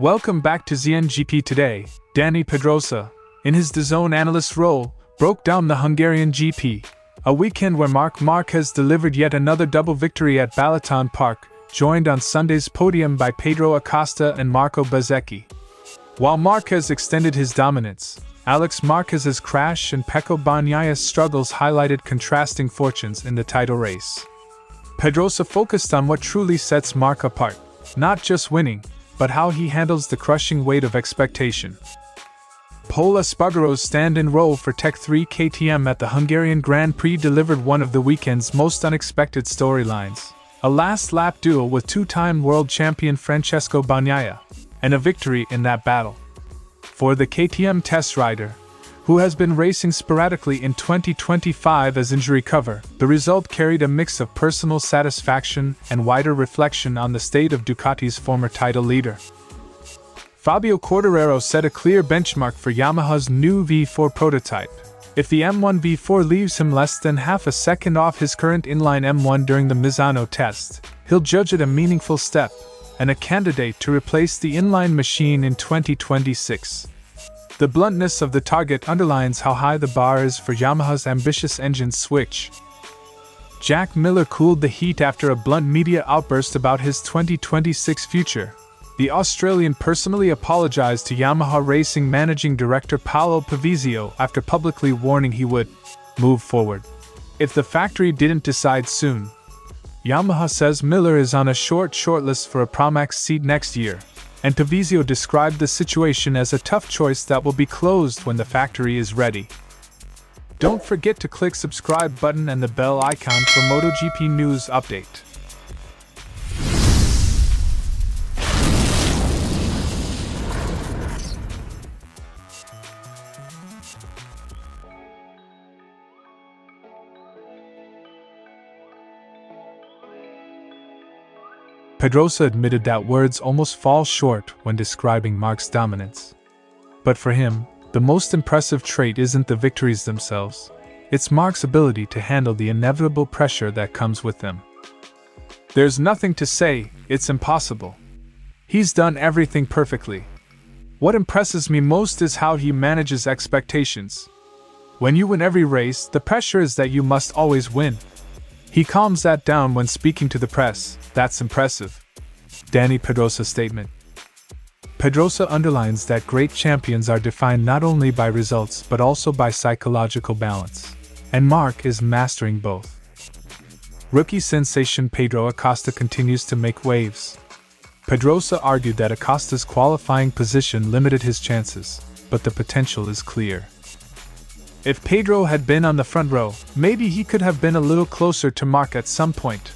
Welcome back to ZNGP Today. Dani Pedrosa, in his DAZN analyst role, broke down the Hungarian GP, a weekend where Marc Márquez delivered yet another double victory at Balaton Park, joined on Sunday's podium by Pedro Acosta and Bezzecchi. While Marquez extended his dominance, Marquez's crash and Pecco Bagnaia's struggles highlighted contrasting fortunes in the title race. Pedrosa focused on what truly sets Marc apart, not just winning, but how he handles the crushing weight of expectation. Pol Espargaro's stand-in role for Tech3 KTM at the Hungarian Grand Prix delivered one of the weekend's most unexpected storylines, a last-lap duel with two-time world champion Francesco Bagnaia, and a victory in that battle. For the KTM test rider, who has been racing sporadically in 2025 as injury cover, the result carried a mix of personal satisfaction and wider reflection on the state of Ducati's former title leader. Fabio Quartararo set a clear benchmark for Yamaha's new V4 prototype. If the M1 V4 leaves him less than half a second off his current inline M1 during the Misano test, he'll judge it a meaningful step, and a candidate to replace the inline machine in 2026. The bluntness of the target underlines how high the bar is for Yamaha's ambitious engine switch. Jack Miller cooled the heat after a blunt media outburst about his 2026 future. The Australian personally apologized to Yamaha Racing Managing Director Paolo Pavizio after publicly warning he would move forward if the factory didn't decide soon. Yamaha says Miller is on a shortlist for a Promax seat next year, and Pavizio described the situation as a tough choice that will be closed when the factory is ready. Don't forget to click subscribe button and the bell icon for MotoGP news update. Pedrosa admitted that words almost fall short when describing Marc's dominance. But for him, the most impressive trait isn't the victories themselves, it's Marc's ability to handle the inevitable pressure that comes with them. There's nothing to say, it's impossible. He's done everything perfectly. What impresses me most is how he manages expectations. When you win every race, the pressure is that you must always win. He calms that down when speaking to the press. That's impressive. Dani Pedrosa's statement. Pedrosa underlines that great champions are defined not only by results but also by psychological balance, and Marc is mastering both. Rookie sensation Pedro Acosta continues to make waves. Pedrosa argued that Acosta's qualifying position limited his chances, but the potential is clear. If Pedro had been on the front row, maybe he could have been a little closer to Marc at some point.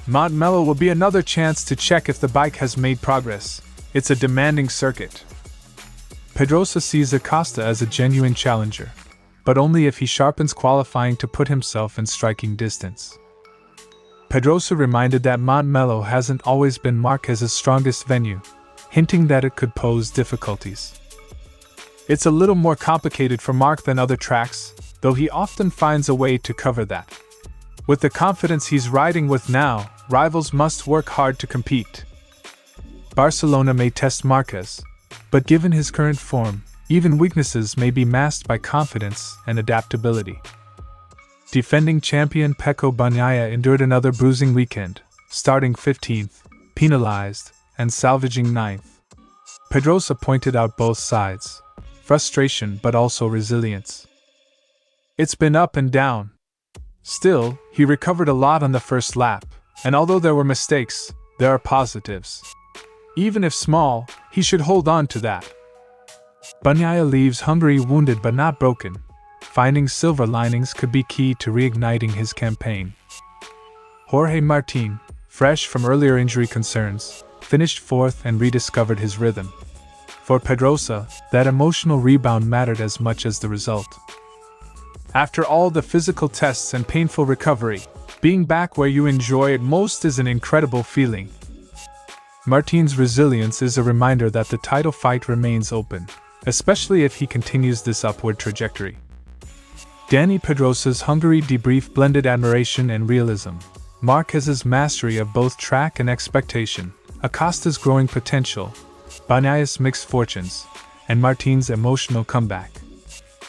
Montmello will be another chance to check if the bike has made progress. It's a demanding circuit. Pedrosa sees Acosta as a genuine challenger, but only if he sharpens qualifying to put himself in striking distance. Pedrosa reminded that Montmello hasn't always been Marquez's strongest venue, hinting that it could pose difficulties. It's a little more complicated for Marc than other tracks, though he often finds a way to cover that. With the confidence he's riding with now, rivals must work hard to compete. Barcelona may test Marquez, but given his current form, even weaknesses may be masked by confidence and adaptability. Defending champion Pecco Bagnaia endured another bruising weekend, starting 15th, penalized, and salvaging 9th. Pedrosa pointed out both sides. Frustration but also resilience. It's been up and down. Still, he recovered a lot on the first lap, and although there were mistakes, there are positives. Even if small, he should hold on to that. Bagnaia leaves Hungary wounded but not broken. Finding silver linings could be key to reigniting his campaign. Jorge Martin, fresh from earlier injury concerns, finished fourth and rediscovered his rhythm. For Pedrosa, that emotional rebound mattered as much as the result. After all the physical tests and painful recovery, being back where you enjoy it most is an incredible feeling. Martin's resilience is a reminder that the title fight remains open, especially if he continues this upward trajectory. Dani Pedrosa's Hungary debrief blended admiration and realism, Marquez's mastery of both track and expectation, Acosta's growing potential, Bagnaia's mixed fortunes, and Martin's emotional comeback.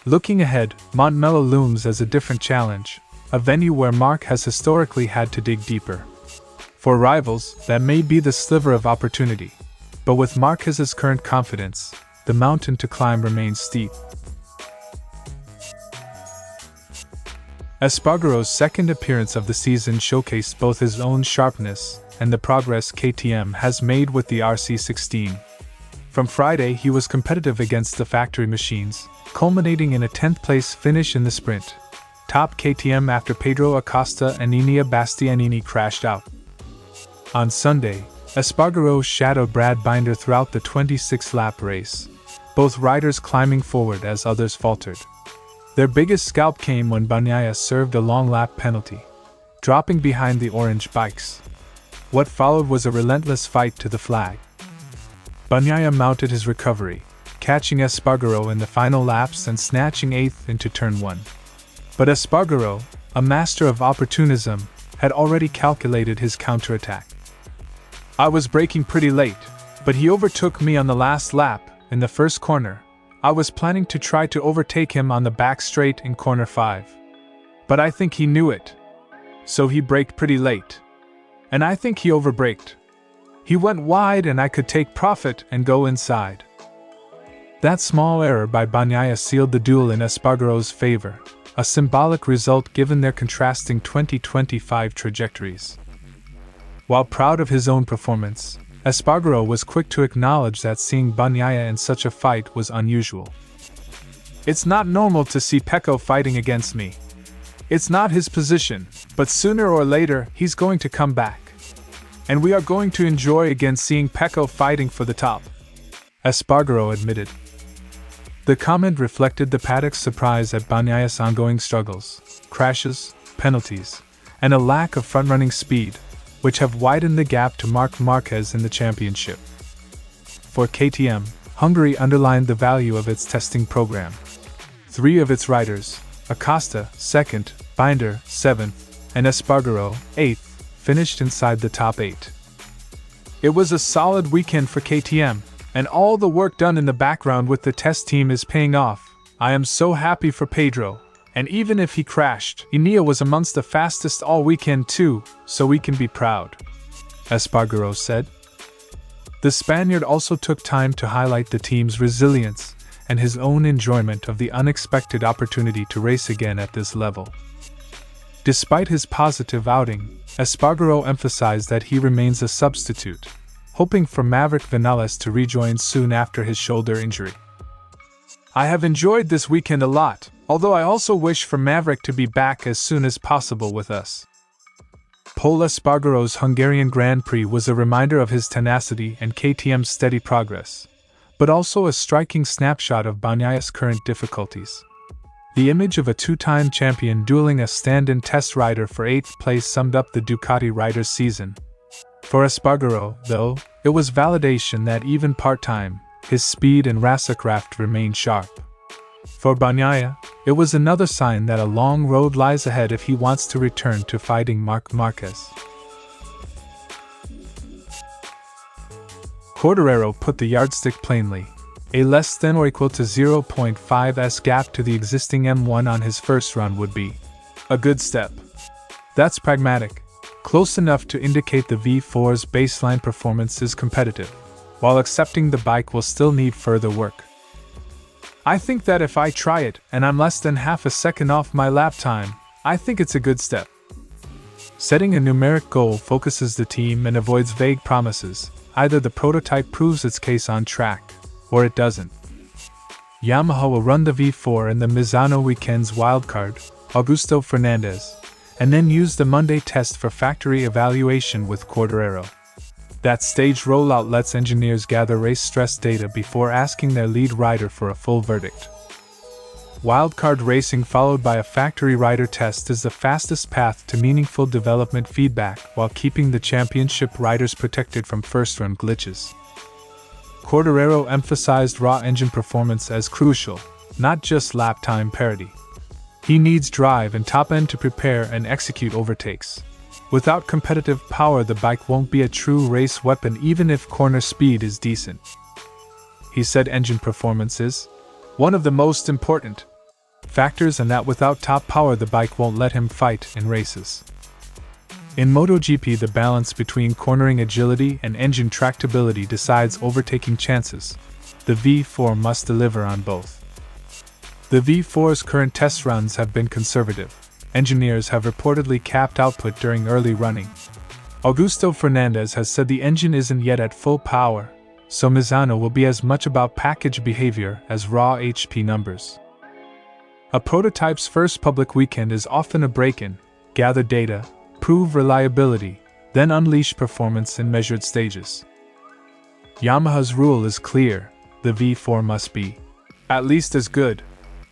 Looking ahead, Montmello looms as a different challenge, a venue where Marc has historically had to dig deeper. For rivals, that may be the sliver of opportunity, but with Marquez's current confidence, the mountain to climb remains steep. Espargaro's second appearance of the season showcased both his own sharpness and the progress KTM has made with the RC16. From Friday, he was competitive against the factory machines, culminating in a 10th place finish in the sprint. Top KTM after Pedro Acosta and Enea Bastianini crashed out. On Sunday, Espargaro shadowed Brad Binder throughout the 26-lap race, both riders climbing forward as others faltered. Their biggest scalp came when Bagnaia served a long lap penalty, dropping behind the orange bikes. What followed was a relentless fight to the flag. Bagnaia mounted his recovery, catching Espargaro in the final laps and snatching 8th into turn 1. But Espargaro, a master of opportunism, had already calculated his counterattack. I was braking pretty late, but he overtook me on the last lap, in the first corner. I was planning to try to overtake him on the back straight in corner 5. But I think he knew it. So he braked pretty late. And I think he overbraked. He went wide and I could take profit and go inside. That small error by Bagnaia sealed the duel in Espargaro's favor, a symbolic result given their contrasting 2025 trajectories. While proud of his own performance, Espargaro was quick to acknowledge that seeing Bagnaia in such a fight was unusual. It's not normal to see Pecco fighting against me. It's not his position, but sooner or later he's going to come back. And we are going to enjoy again seeing Pecco fighting for the top, Espargaro admitted. The comment reflected the paddock's surprise at Bagnaia's ongoing struggles, crashes, penalties, and a lack of front-running speed, which have widened the gap to Marc Márquez in the championship. For KTM, Hungary underlined the value of its testing program. 3 of its riders, Acosta, 2nd, Binder, 7th, and Espargaro, 8th, finished inside the top 8. It was a solid weekend for KTM, and all the work done in the background with the test team is paying off. I am so happy for Pedro, and even if he crashed, Enea was amongst the fastest all weekend too, so we can be proud, Espargaro said. The Spaniard also took time to highlight the team's resilience and his own enjoyment of the unexpected opportunity to race again at this level. Despite his positive outing, Espargaro emphasized that he remains a substitute, hoping for Maverick Vinales to rejoin soon after his shoulder injury. I have enjoyed this weekend a lot, although I also wish for Maverick to be back as soon as possible with us. Pol Espargaro's Hungarian Grand Prix was a reminder of his tenacity and KTM's steady progress, but also a striking snapshot of Bagnaia's current difficulties. The image of a 2-time champion dueling a stand-in test rider for 8th place summed up the Ducati rider's season. For Espargaro, though, it was validation that even part-time, his speed and racercraft remained sharp. For Bagnaia, it was another sign that a long road lies ahead if he wants to return to fighting Marc Márquez. Quartararo put the yardstick plainly. A less than or equal to 0.5s gap to the existing M1 on his first run would be a good step. That's pragmatic, close enough to indicate the V4's baseline performance is competitive, while accepting the bike will still need further work. I think that if I try it and I'm less than half a second off my lap time, I think it's a good step. Setting a numeric goal focuses the team and avoids vague promises. Either the prototype proves its case on track, or it doesn't. Yamaha will run the V4 in the Misano weekend's wildcard, Augusto Fernandez, and then use the Monday test for factory evaluation with Quartararo. That staged rollout lets engineers gather race stress data before asking their lead rider for a full verdict. Wildcard racing followed by a factory rider test is the fastest path to meaningful development feedback while keeping the championship riders protected from first-run glitches. Quartararo emphasized raw engine performance as crucial, not just lap time parity. He needs drive and top end to prepare and execute overtakes. Without competitive power, the bike won't be a true race weapon even if corner speed is decent. he said engine performance is one of the most important factors and that without top power the bike won't let him fight in races. In MotoGP, the balance between cornering agility and engine tractability decides overtaking chances. The V4 must deliver on both. The V4's current test runs have been conservative. Engineers have reportedly capped output during early running. Augusto Fernandez has said the engine isn't yet at full power, so Misano will be as much about package behavior as raw HP numbers. A prototype's first public weekend is often a break-in, gather data, prove reliability, then unleash performance in measured stages. Yamaha's rule is clear: the V4 must be at least as good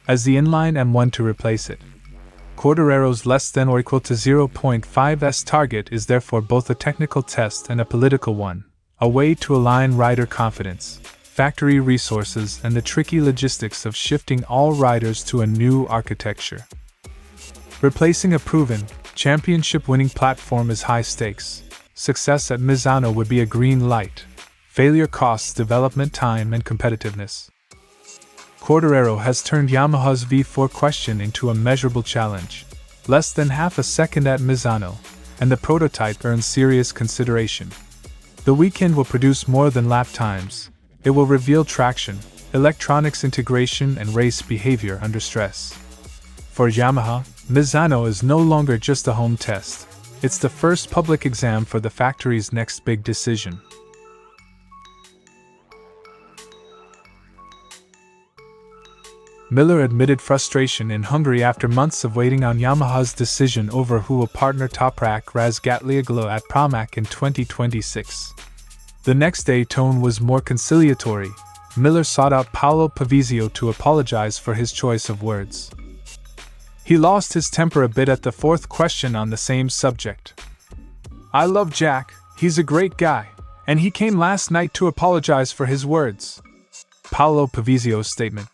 as the inline M1 to replace it. Quartararo's less than or equal to 0.5s target is therefore both a technical test and a political one, a way to align rider confidence, factory resources, and the tricky logistics of shifting all riders to a new architecture. Replacing a proven, championship-winning platform is high stakes. Success at Misano would be a green light. Failure costs development time and competitiveness. Quartararo has turned Yamaha's V4 question into a measurable challenge. Less than half a second at Misano, and the prototype earns serious consideration. The weekend will produce more than lap times. It will reveal traction, electronics integration, and race behavior under stress. For Yamaha, Misano is no longer just a home test. It's the first public exam for the factory's next big decision. Miller admitted frustration in Hungary after months of waiting on Yamaha's decision over who will partner Toprak Razgatlioglu at Pramac in 2026. The next day tone was more conciliatory. Miller sought out Paolo Pavizio to apologize for his choice of words. He lost his temper a bit at the fourth question on the same subject. "I love Jack, he's a great guy, and he came last night to apologize for his words." Paolo Pavizio's statement.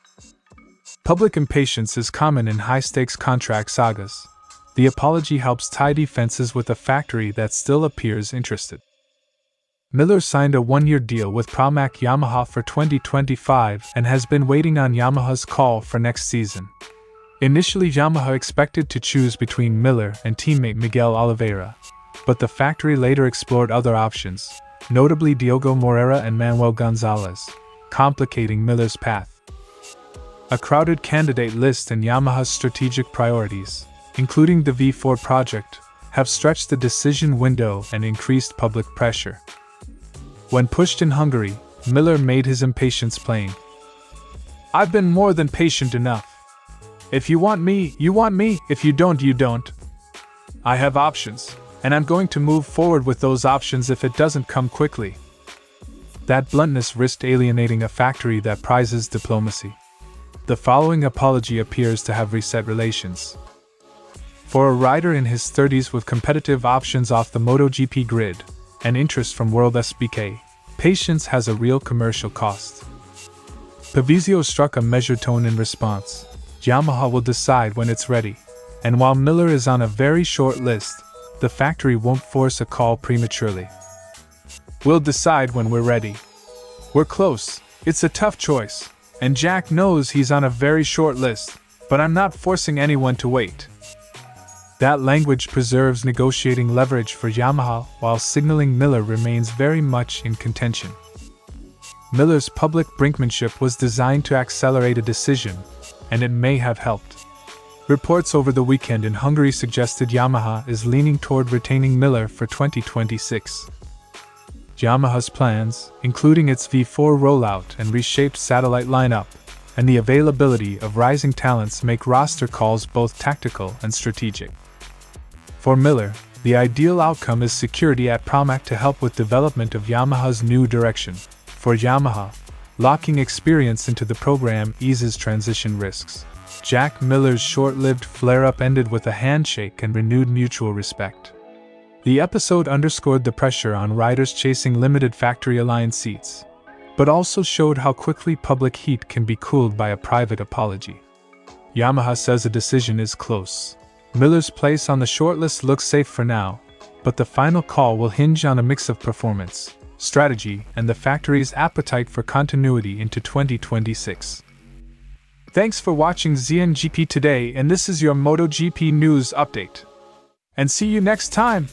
Public impatience is common in high-stakes contract sagas. The apology helps tidy fences with a factory that still appears interested. Miller signed a one-year deal with Pramac Yamaha for 2025 and has been waiting on Yamaha's call for next season. Initially, Yamaha expected to choose between Miller and teammate Miguel Oliveira, but the factory later explored other options, notably Diogo Moreira and Manuel Gonzalez, complicating Miller's path. A crowded candidate list and Yamaha's strategic priorities, including the V4 project, have stretched the decision window and increased public pressure. When pushed in Hungary, Miller made his impatience plain. "I've been more than patient enough. If you want me, you want me. If you don't, you don't. I have options, and I'm going to move forward with those options if it doesn't come quickly." That bluntness risked alienating a factory that prizes diplomacy. The following apology appears to have reset relations. For a rider in his 30s with competitive options off the MotoGP grid, and interest from World SBK, patience has a real commercial cost. Pavizio struck a measured tone in response. Yamaha will decide when it's ready, and while Miller is on a very short list, the factory won't force a call prematurely. "We'll decide when we're ready. We're close, it's a tough choice, and Jack knows he's on a very short list, but I'm not forcing anyone to wait." That language preserves negotiating leverage for Yamaha while signaling Miller remains very much in contention. Miller's public brinkmanship was designed to accelerate a decision, and it may have helped. Reports over the weekend in Hungary suggested Yamaha is leaning toward retaining Miller for 2026. Yamaha's plans, including its V4 rollout and reshaped satellite lineup, and the availability of rising talents make roster calls both tactical and strategic. For Miller, the ideal outcome is security at Pramac to help with development of Yamaha's new direction. For Yamaha, locking experience into the program eases transition risks. Jack Miller's short-lived flare-up ended with a handshake and renewed mutual respect. The episode underscored the pressure on riders chasing limited factory-aligned seats, but also showed how quickly public heat can be cooled by a private apology. Yamaha says a decision is close. Miller's place on the shortlist looks safe for now, but the final call will hinge on a mix of performance, strategy, and the factory's appetite for continuity into 2026. Thanks for watching ZNGP Today, and this is your MotoGP news update. And see you next time!